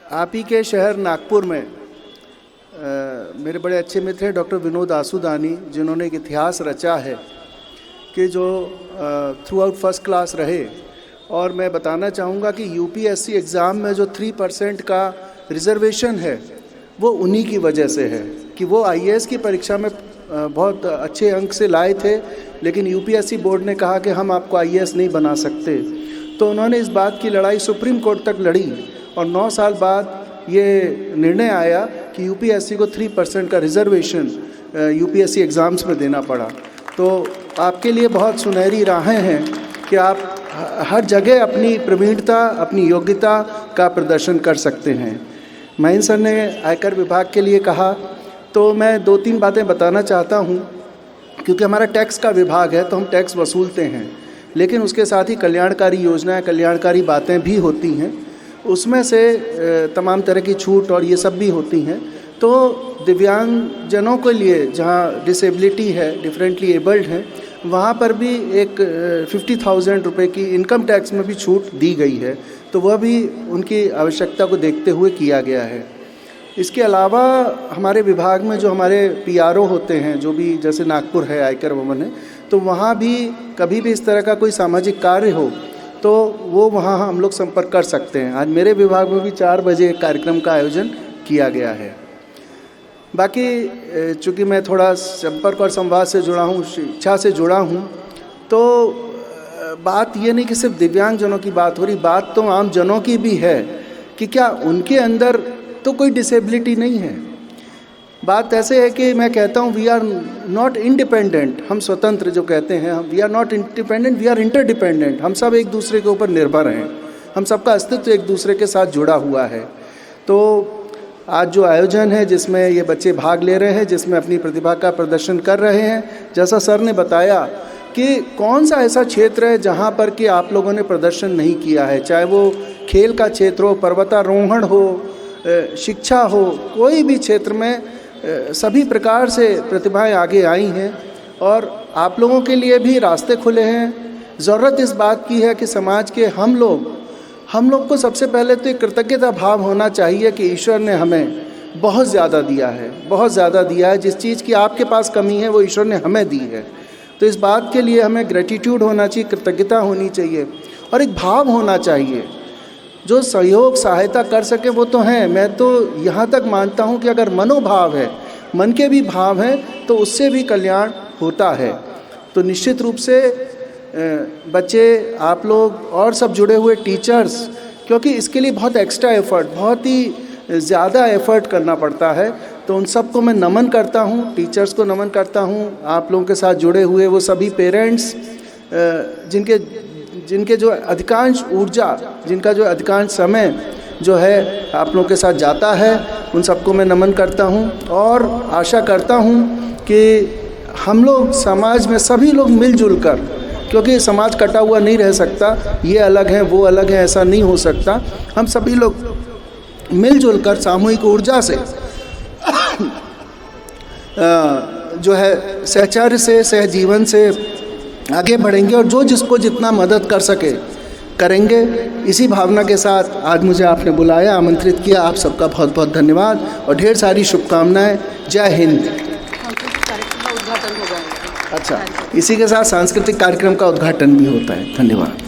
आप ही के शहर नागपुर में मेरे बड़े अच्छे मित्र हैं डॉक्टर विनोद आसूदानी, जिन्होंने एक इतिहास रचा है कि जो थ्रू आउट फर्स्ट क्लास रहे। और मैं बताना चाहूँगा कि यूपीएससी एग्ज़ाम में जो 3% का रिज़र्वेशन है वो उन्हीं की वजह से है कि वो आईएएस की परीक्षा में बहुत अच्छे अंक से लाए थे, लेकिन यूपीएससी बोर्ड ने कहा कि हम आपको आईएएस नहीं बना सकते। तो उन्होंने इस बात की लड़ाई सुप्रीम कोर्ट तक लड़ी और 9 साल बाद ये निर्णय आया कि यूपीएससी को 3% का रिज़र्वेशन यूपीएससी एग्ज़ाम्स में देना पड़ा। तो आपके लिए बहुत सुनहरी राहें हैं कि आप हर जगह अपनी प्रवीणता, अपनी योग्यता का प्रदर्शन कर सकते हैं। महेंद्र सर ने आयकर विभाग के लिए कहा, तो मैं 2-3 बातें बताना चाहता हूँ। क्योंकि हमारा टैक्स का विभाग है तो हम टैक्स वसूलते हैं, लेकिन उसके साथ ही कल्याणकारी योजनाएं, कल्याणकारी बातें भी होती हैं। उसमें से तमाम तरह की छूट और ये सब भी होती हैं। तो दिव्यांगजनों के लिए जहाँ डिसेबिलिटी है, डिफरेंटली एबल्ड हैं, वहाँ पर भी एक 50,000 रुपये की इनकम टैक्स में भी छूट दी गई है। तो वह भी उनकी आवश्यकता को देखते हुए किया गया है। इसके अलावा हमारे विभाग में जो हमारे पीआरओ होते हैं, जो भी जैसे नागपुर है, आयकर भवन है, तो वहाँ भी कभी भी इस तरह का कोई सामाजिक कार्य हो तो वो वहाँ हम लोग संपर्क कर सकते हैं। आज मेरे विभाग में भी 4 बजे एक कार्यक्रम का आयोजन किया गया है। बाकी चूँकि मैं थोड़ा संपर्क और संवाद से जुड़ा हूँ, शिक्षा से जुड़ा हूँ, तो बात ये नहीं कि सिर्फ दिव्यांगजनों की बात हो रही, बात तो आम जनों की भी है कि क्या उनके अंदर तो कोई डिसेबिलिटी नहीं है। बात ऐसे है कि मैं कहता हूँ वी आर नॉट इंडिपेंडेंट, हम स्वतंत्र जो कहते हैं, we are not independent, we are interdependent. हम सब एक दूसरे के ऊपर निर्भर हैं, हम सबका अस्तित्व एक दूसरे के साथ जुड़ा हुआ है। तो आज जो आयोजन है जिसमें ये बच्चे भाग ले रहे हैं, जिसमें अपनी प्रतिभा का प्रदर्शन कर रहे हैं, जैसा सर ने बताया कि कौन सा ऐसा क्षेत्र है जहाँ पर कि आप लोगों ने प्रदर्शन नहीं किया है, चाहे वो खेल का क्षेत्र हो, पर्वतारोहण हो, शिक्षा हो, कोई भी क्षेत्र में सभी प्रकार से प्रतिभाएं आगे आई हैं और आप लोगों के लिए भी रास्ते खुले हैं। ज़रूरत इस बात की है कि समाज के हम लोग को सबसे पहले तो एक कृतज्ञता भाव होना चाहिए कि ईश्वर ने हमें बहुत ज़्यादा दिया है, बहुत ज़्यादा दिया है। जिस चीज़ की आपके पास कमी है वो ईश्वर ने हमें दी है। तो इस बात के लिए हमें ग्रेटिट्यूड होना चाहिए, कृतज्ञता होनी चाहिए और एक भाव होना चाहिए। जो सहयोग सहायता कर सके वो तो हैं। मैं तो यहाँ तक मानता हूँ कि अगर मनोभाव है, मन के भी भाव हैं, तो उससे भी कल्याण होता है। तो निश्चित रूप से बच्चे, आप लोग और सब जुड़े हुए टीचर्स, क्योंकि इसके लिए बहुत एक्स्ट्रा एफ़र्ट, बहुत ही ज़्यादा एफ़र्ट करना पड़ता है, तो उन सबको मैं नमन करता हूँ, टीचर्स को नमन करता हूँ। आप लोगों के साथ जुड़े हुए वो सभी पेरेंट्स जिनके जो अधिकांश ऊर्जा, जिनका जो अधिकांश समय जो है आप लोगों के साथ जाता है, उन सबको मैं नमन करता हूँ और आशा करता हूँ कि हम लोग समाज में सभी लोग मिलजुल कर, क्योंकि समाज कटा हुआ नहीं रह सकता, ये अलग है वो अलग है ऐसा नहीं हो सकता। हम सभी लोग मिलजुल कर सामूहिक ऊर्जा से जो है सहचर्य से, सहजीवन से आगे बढ़ेंगे और जो जिसको जितना मदद कर सके करेंगे। इसी भावना के साथ आज मुझे आपने बुलाया, आमंत्रित किया। आप सबका बहुत बहुत धन्यवाद और ढेर सारी शुभकामनाएं। जय हिंद। अच्छा, इसी के साथ सांस्कृतिक कार्यक्रम का उद्घाटन भी होता है। धन्यवाद।